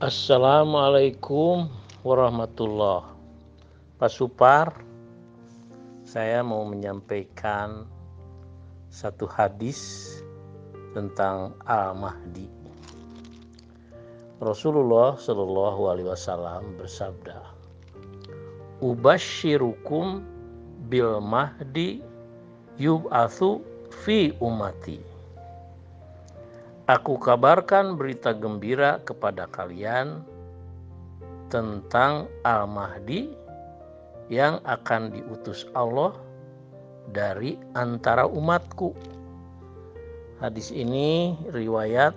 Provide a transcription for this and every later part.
Assalamualaikum warahmatullahi. Pak Supar, saya mau menyampaikan satu hadis tentang Al-Mahdi. Rasulullah Shallallahu Alaihi Wasallam bersabda, "Ubashirukum bil Mahdi yub'atsu fi ummati." Aku kabarkan berita gembira kepada kalian tentang Al-Mahdi yang akan diutus Allah dari antara umatku. Hadis ini riwayat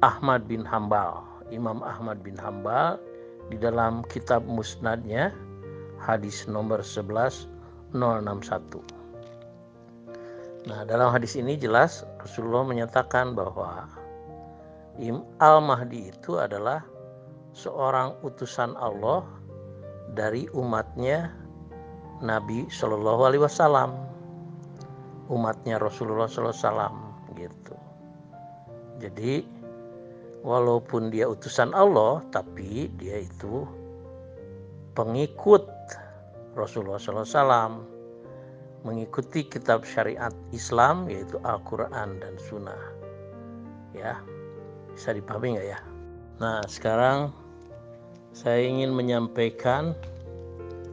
Ahmad bin Hambal, Imam Ahmad bin Hambal di dalam kitab Musnadnya, hadis nomor 11061. Nah, dalam hadis ini jelas Rasulullah menyatakan bahwa Al-Mahdi itu adalah seorang utusan Allah dari umatnya Nabi Shallallahu Alaihi Wasallam, umatnya Rasulullah Shallallahu Alaihi Wasallam gitu. Jadi walaupun dia utusan Allah, tapi dia itu pengikut Rasulullah Shallallahu Alaihi Wasallam, mengikuti kitab syariat Islam yaitu Al-Quran dan Sunnah. Ya, bisa dipahami nggak ya? Nah, sekarang saya ingin menyampaikan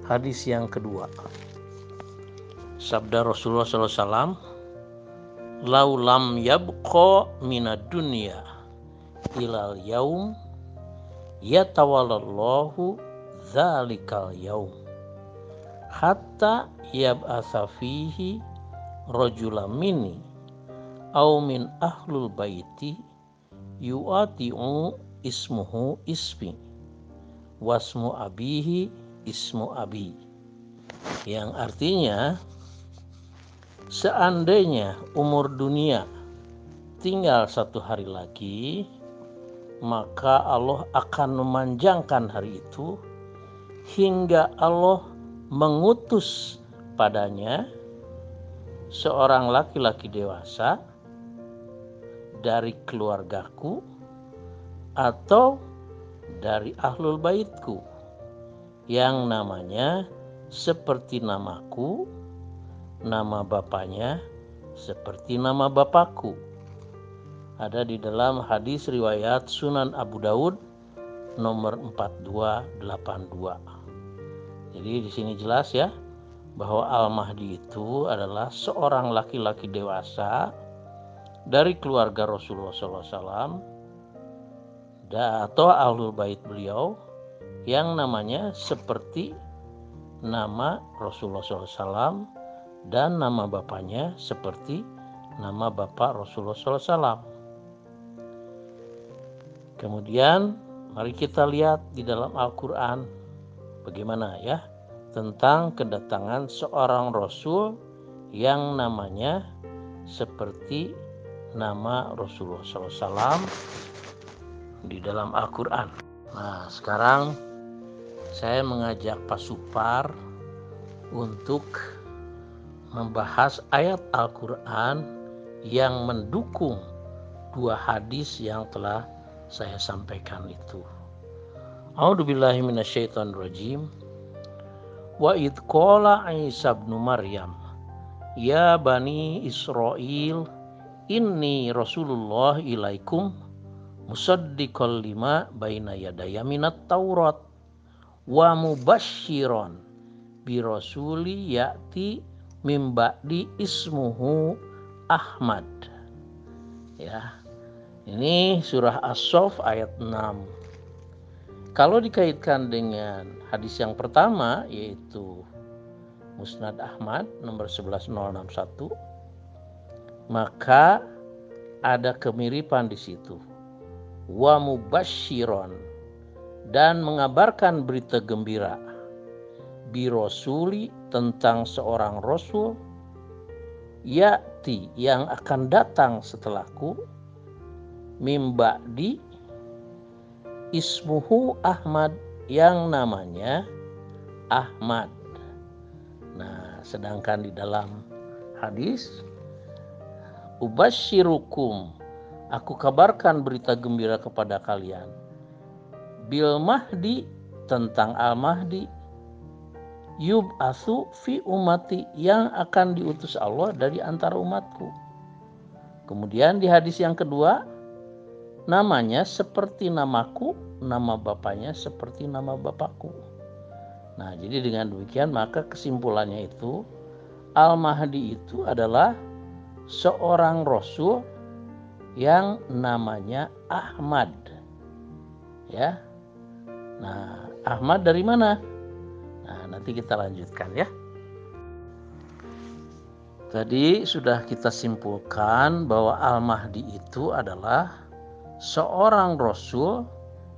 hadis yang kedua. Sabda Rasulullah SAW, "Lau lam yabqa minad dunya ilal yaum yatawallallahu dzalikal yaum hatta yab'atsa fihi rajulan minni aw min ahlul baiti yu'ati'u ismuhu ismi wasmu abihi ismu abi." Yang artinya, seandainya umur dunia tinggal 1 hari lagi, maka Allah akan memanjangkan hari itu hingga Allah mengutus padanya seorang laki-laki dewasa dari keluargaku atau dari ahlul baitku yang namanya seperti namaku, nama bapaknya seperti nama bapakku. Ada di dalam hadis riwayat Sunan Abu Daud nomor 4282. Jadi di sini jelas ya bahwa Al-Mahdi itu adalah seorang laki-laki dewasa dari keluarga Rasulullah SAW atau ahlul bait beliau yang namanya seperti nama Rasulullah SAW dan nama bapaknya seperti nama bapak Rasulullah SAW. Kemudian mari kita lihat di dalam Al-Quran bagaimana ya tentang kedatangan seorang Rasul yang namanya seperti nama Rasulullah SAW di dalam Al-Quran. Nah, sekarang saya mengajak Pak Supar untuk membahas ayat Al-Quran yang mendukung 2 hadis yang telah saya sampaikan itu. A'udzubillahi minasyaitonirrajim. Wa idh qala Isa ibnu Maryam, ya bani Israil, inni Rasulullah ilaikum musaddiqal lima baina yadaya minat Taurat wa mubasysyiran bi rasuli ya'ti mim ba'di ismuhu Ahmad. Ya. Ini surah As-Saff ayat 6. Kalau dikaitkan dengan hadis yang pertama yaitu Musnad Ahmad nomor 11061, maka ada kemiripan di situ. Wa mubasysyiron, dan mengabarkan berita gembira, bi rasuli, tentang seorang rasul, ya'ti, yang akan datang setelahku, mim ba'di ismuhu Ahmad, yang namanya Ahmad. Nah, sedangkan di dalam hadis, ubasyirukum Aku kabarkan berita gembira kepada kalian bil Mahdi, tentang Al-Mahdi, yub'atsu fi ummati, yang akan diutus Allah dari antara umatku. Kemudian di hadis yang kedua, namanya seperti namaku, nama bapaknya seperti nama bapakku. Nah, jadi dengan demikian maka kesimpulannya itu Al-Mahdi itu adalah seorang rasul yang namanya Ahmad. Ya. Nah, Ahmad dari mana? Nah, nanti kita lanjutkan ya. Tadi sudah kita simpulkan bahwa Al-Mahdi itu adalah seorang rasul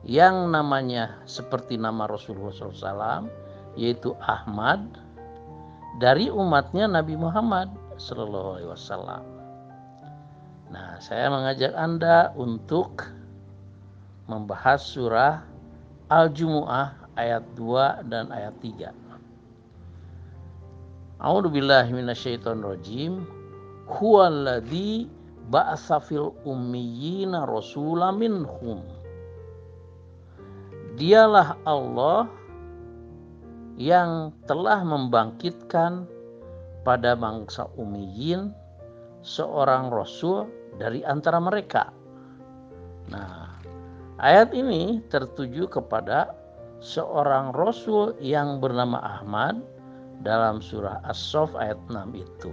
yang namanya seperti nama Rasulullah SAW, yaitu Ahmad, dari umatnya Nabi Muhammad SAW. Nah, saya mengajak Anda untuk membahas surah Al-Jumu'ah ayat 2 dan ayat 3. A'udzubillahi minasyaitonirrajim. Huwallazi ba'atsa fil ummiyina rasulan minhum. Dialah Allah yang telah membangkitkan pada bangsa Ummiyin seorang rasul dari antara mereka. Nah, ayat ini tertuju kepada seorang rasul yang bernama Ahmad dalam surah As-Saff ayat 6 itu,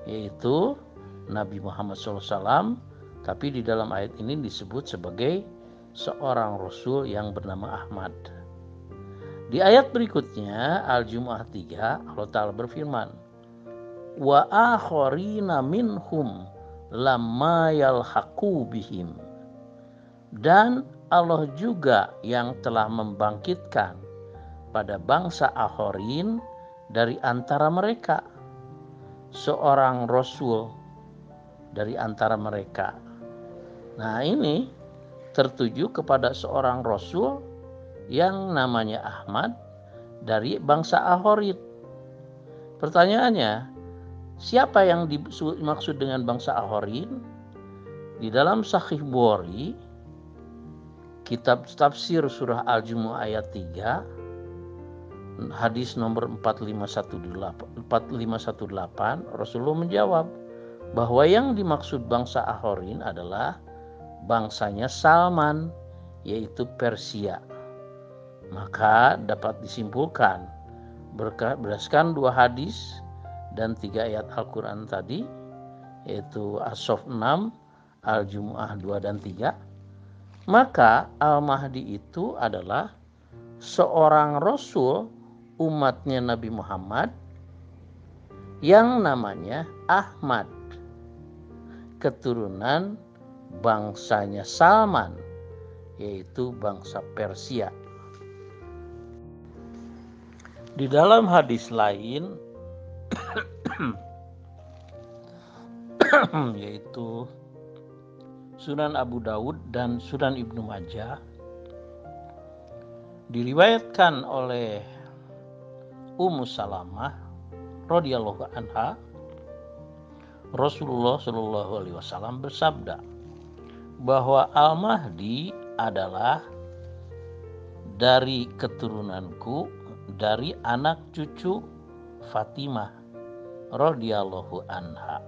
yaitu Nabi Muhammad SAW, tapi di dalam ayat ini disebut sebagai seorang rasul yang bernama Ahmad. Di ayat berikutnya Al-Jumu'ah 3, Allah Ta'ala berfirman, wa akharina minhum lamma yalhaqu bihim. Dan Allah juga yang telah membangkitkan pada bangsa Akhorin dari antara mereka seorang rasul dari antara mereka. Nah, ini tertuju kepada seorang rasul yang namanya Ahmad dari bangsa Akhorin. Pertanyaannya, siapa yang dimaksud dengan bangsa Akhorin? Di dalam Sahih Bukhari, kitab tafsir surah Al-Jumu'ah ayat 3, hadis nomor 4518, Rasulullah menjawab bahwa yang dimaksud bangsa Akhorin adalah bangsanya Salman, yaitu Persia. Maka dapat disimpulkan berdasarkan 2 hadis dan 3 ayat Al-Quran tadi, yaitu As-Saff 6, Al-Jumu'ah 2 dan 3, maka Al-Mahdi itu adalah seorang rasul umatnya Nabi Muhammad yang namanya Ahmad, keturunan bangsanya Salman, yaitu bangsa Persia. Di dalam hadis lain yaitu Sunan Abu Daud dan Sunan Ibnu Majah, diriwayatkan oleh Ummu Salamah radhiyallahu anha, Rasulullah Shallallahu alaihi wasallam bersabda bahwa Al-Mahdi adalah dari keturunanku, dari anak cucu Fatimah radhiyallahu anha.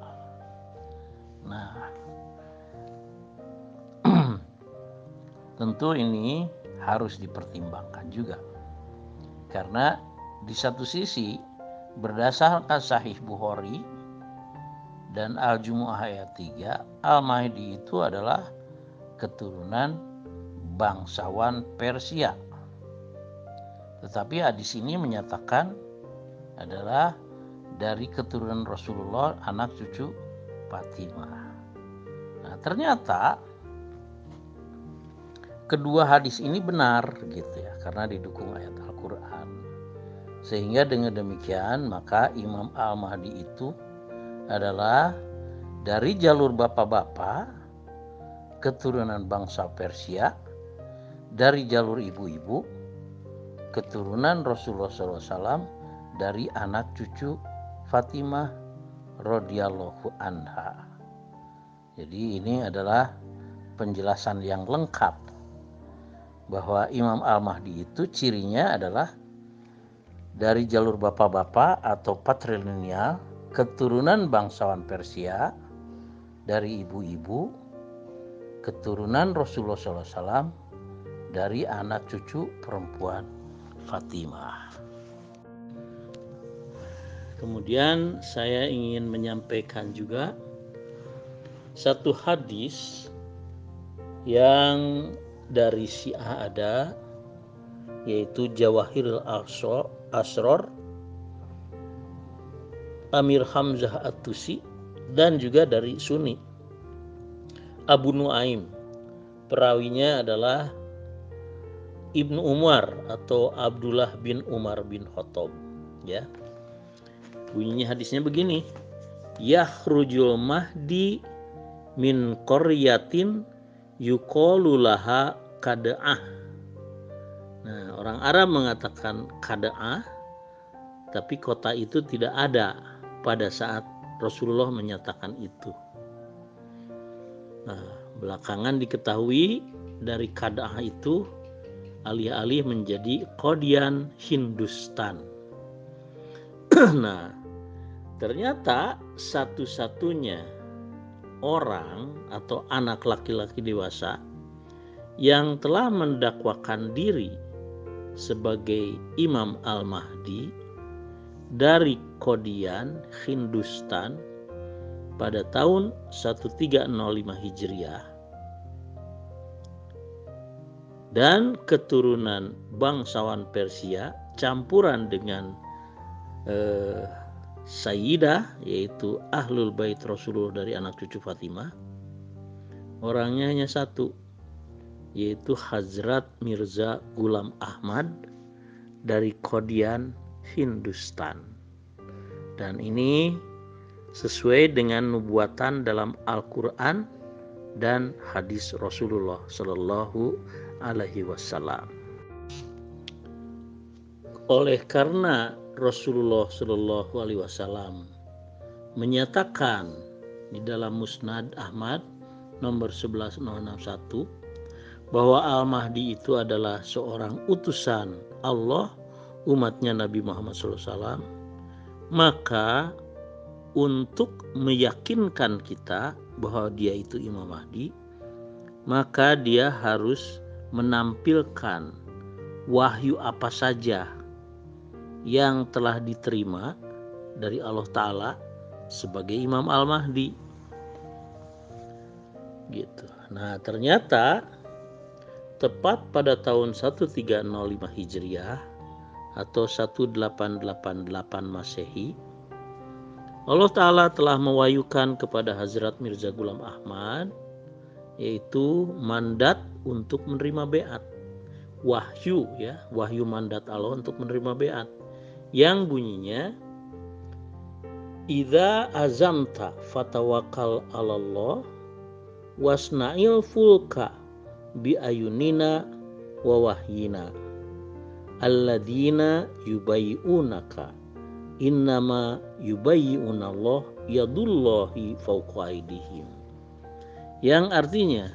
Nah, tentu ini harus dipertimbangkan juga, karena di satu sisi berdasarkan Sahih Bukhari dan Al-Jumu'ah ayat 3, Al-Mahdi itu adalah keturunan bangsawan Persia. Tetapi hadis ini menyatakan adalah dari keturunan Rasulullah, anak cucu Fatimah. Nah, ternyata kedua hadis ini benar gitu ya, karena didukung ayat Al-Quran. Sehingga dengan demikian maka Imam Al-Mahdi itu adalah dari jalur bapak-bapak keturunan bangsa Persia, dari jalur ibu-ibu keturunan Rasulullah SAW, dari anak cucu Fatimah radhiyallahu anha. Jadi ini adalah penjelasan yang lengkap bahwa Imam Al-Mahdi itu cirinya adalah dari jalur bapak-bapak atau patrilineal, keturunan bangsawan Persia, dari ibu-ibu, keturunan Rasulullah SAW, dari anak cucu perempuan Fatimah. Kemudian saya ingin menyampaikan juga satu hadis yang dari Syiah ada, yaitu Jawahirul Asror Amir Hamzah At-Tusi, dan juga dari Sunni Abu Nuaim. Perawinya adalah Ibnu Umar atau Abdullah bin Umar bin Khattab, ya. Bunyinya hadisnya begini: Yakhrujul Mahdi min qaryatin yuqalu laha Kada'ah. Nah, orang Arab mengatakan Kada'ah, tapi kota itu tidak ada pada saat Rasulullah menyatakan itu. Nah, belakangan diketahui dari Kada'ah itu alih-alih menjadi Qadian Hindustan. Nah, ternyata satu-satunya orang atau anak laki-laki dewasa yang telah mendakwakan diri sebagai Imam Al-Mahdi dari Qadian Hindustan pada tahun 1305 Hijriah dan keturunan bangsawan Persia campuran dengan Sayyidah, yaitu Ahlul Bait Rasulullah dari anak cucu Fatimah. Orangnya hanya satu, yaitu Hazrat Mirza Ghulam Ahmad dari Qadian Hindustan. Dan ini sesuai dengan nubuatan dalam Al-Quran dan hadis Rasulullah Sallallahu Alaihi Wasallam. Oleh karena Rasulullah Sallallahu Alaihi Wasallam menyatakan di dalam Musnad Ahmad nomor 11061 bahwa Al-Mahdi itu adalah seorang utusan Allah, umatnya Nabi Muhammad SAW, maka untuk meyakinkan kita bahwa dia itu Imam Mahdi, maka dia harus menampilkan wahyu apa saja yang telah diterima dari Allah Ta'ala sebagai Imam Al-Mahdi. Gitu. Nah, ternyata tepat pada tahun 1305 Hijriah atau 1888 Masehi, Allah Ta'ala telah mewahyukan kepada Hazrat Mirza Ghulam Ahmad, yaitu mandat untuk menerima beat. Wahyu, ya, wahyu mandat Allah untuk menerima beat, yang bunyinya idza azamta fatawakkal 'alallah wasna'il fulka bi ayunina wa wahyina alladzina yubayyi'unaka innama yubayyi'unallah yadullahi fawqa aydihim. Yang artinya,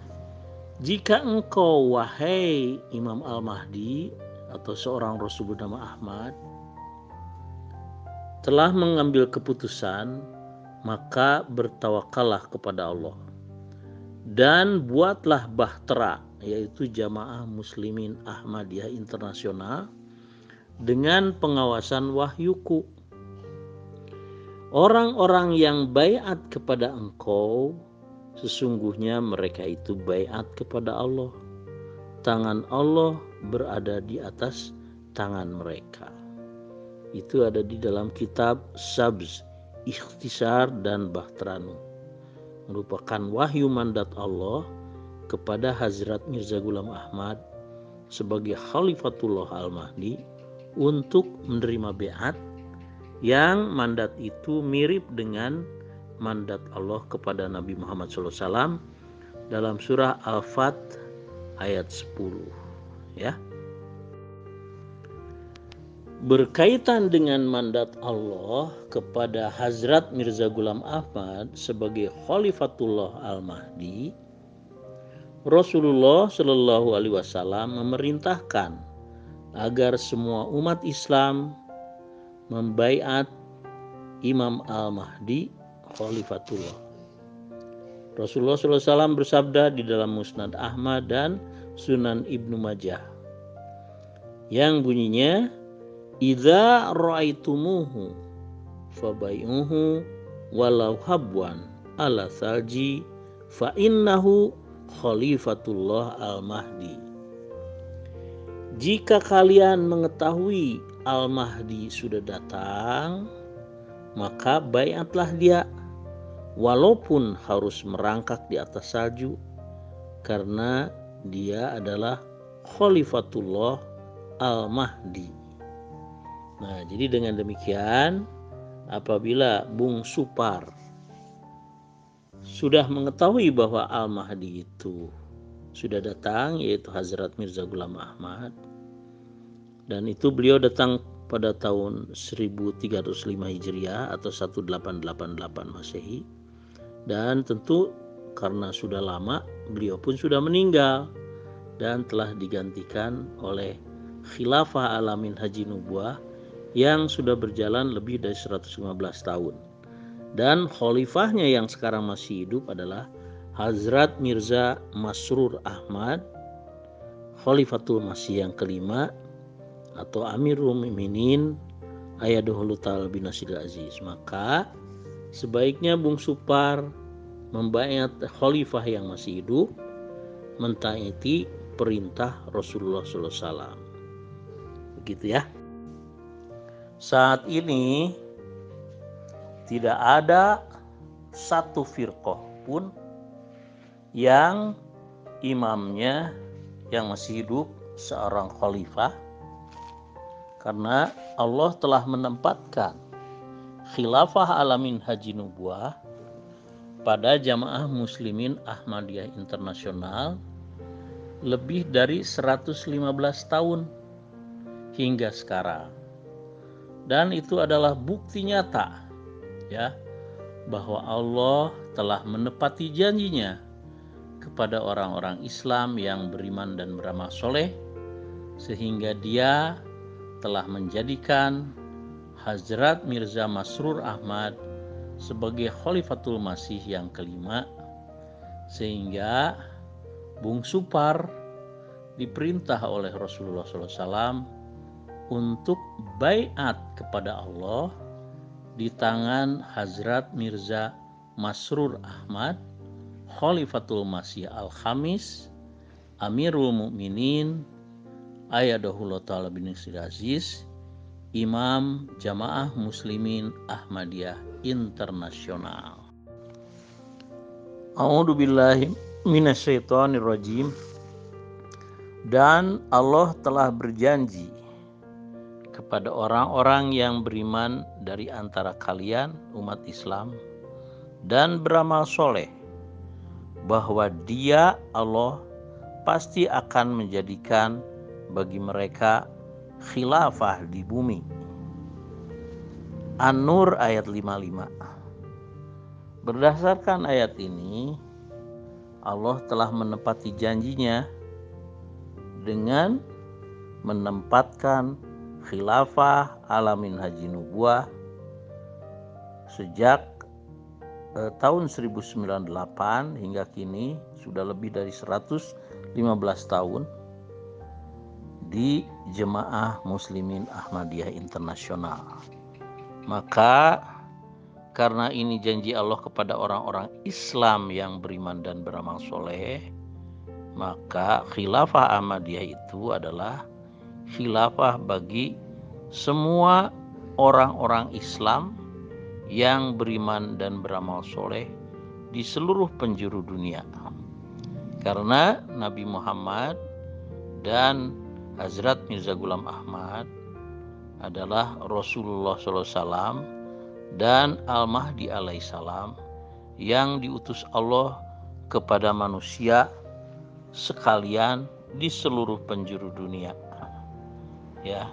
jika engkau wahai Imam Al-Mahdi atau seorang Rasul bernama Ahmad telah mengambil keputusan, maka bertawakallah kepada Allah dan buatlah bahtera, yaitu Jamaah Muslimin Ahmadiyah Internasional, dengan pengawasan wahyuku. Orang-orang yang baiat kepada engkau, sesungguhnya mereka itu baiat kepada Allah. Tangan Allah berada di atas tangan mereka. Itu ada di dalam kitab Sabz, Ikhtisar dan Bahtranu, merupakan wahyu mandat Allah kepada Hazrat Mirza Ghulam Ahmad sebagai Khalifatullah Al-Mahdi untuk menerima beat, yang mandat itu mirip dengan mandat Allah kepada Nabi Muhammad SAW dalam surah Al-Fat ayat 10, ya. berkaitan dengan mandat Allah kepada Hazrat Mirza Ghulam Ahmad sebagai Khalifatullah Al-Mahdi, Rasulullah Shallallahu Alaihi Wasallam memerintahkan agar semua umat Islam membaiat Imam Al-Mahdi Khalifatullah. Rasulullah SAW bersabda di dalam Musnad Ahmad dan Sunan Ibnu Majah yang bunyinya, idza ra'aitumuhu fabai'uhu walau habwan ala salji fa innahu Khalifatullah Al-Mahdi. Jika kalian mengetahui Al-Mahdi sudah datang, maka baiatlah dia walaupun harus merangkak di atas salju, karena dia adalah Khalifatullah Al-Mahdi. Nah, jadi dengan demikian, apabila Bung Supar sudah mengetahui bahwa Al-Mahdi itu sudah datang, yaitu Hazrat Mirza Ghulam Ahmad, dan itu beliau datang pada tahun 1305 Hijriah atau 1888 Masehi, dan tentu karena sudah lama beliau pun sudah meninggal dan telah digantikan oleh Khilafah Alamin Haji Nubuah yang sudah berjalan lebih dari 115 tahun. Dan khalifahnya yang sekarang masih hidup adalah Hazrat Mirza Masrur Ahmad, Khalifatul Masih yang kelima, atau Amirul Mukminin Ayadahullah Ta'ala bin Nasiril Aziz. Maka sebaiknya Bung Supar membaiat khalifah yang masih hidup, mentaati perintah Rasulullah SAW. Begitu ya. Saat ini tidak ada satu firqah pun yang imamnya yang masih hidup seorang khalifah, karena Allah telah menempatkan Khilafah Alamin Haji Nubuah pada Jamaah Muslimin Ahmadiyah Internasional lebih dari 115 tahun hingga sekarang. Dan itu adalah bukti nyata ya bahwa Allah telah menepati janjinya kepada orang-orang Islam yang beriman dan beramal soleh, sehingga dia telah menjadikan Hazrat Mirza Masrur Ahmad sebagai Khalifatul Masih yang kelima, sehingga Bung Supar diperintah oleh Rasulullah SAW untuk baiat kepada Allah di tangan Hazrat Mirza Masrur Ahmad, Khalifatul Masih Al-Khamis, Amirul Mukminin Ayadahullah Ta'ala bin Nasiril Aziz, Imam Jamaah Muslimin Ahmadiyah Internasional. A'udzubillahi minasyaitonirrajim. Dan Allah telah berjanji kepada orang-orang yang beriman dari antara kalian umat Islam dan beramal soleh, bahwa Dia Allah pasti akan menjadikan bagi mereka khilafah di bumi. An-Nur ayat 55. Berdasarkan ayat ini, Allah telah menepati janjinya dengan menempatkan khilafah Alamin Haji Nubuah sejak tahun 1098 hingga kini sudah lebih dari 115 tahun di Jemaah Muslimin Ahmadiyah Internasional. Maka karena ini janji Allah kepada orang-orang Islam yang beriman dan beramal soleh, maka khilafah Ahmadiyah itu adalah khilafah bagi semua orang-orang Islam yang beriman dan beramal soleh di seluruh penjuru dunia. Karena Nabi Muhammad dan Hazrat Mirza Ghulam Ahmad adalah Rasulullah SAW dan Al-Mahdi alaihissalam yang diutus Allah kepada manusia sekalian di seluruh penjuru dunia. Ya,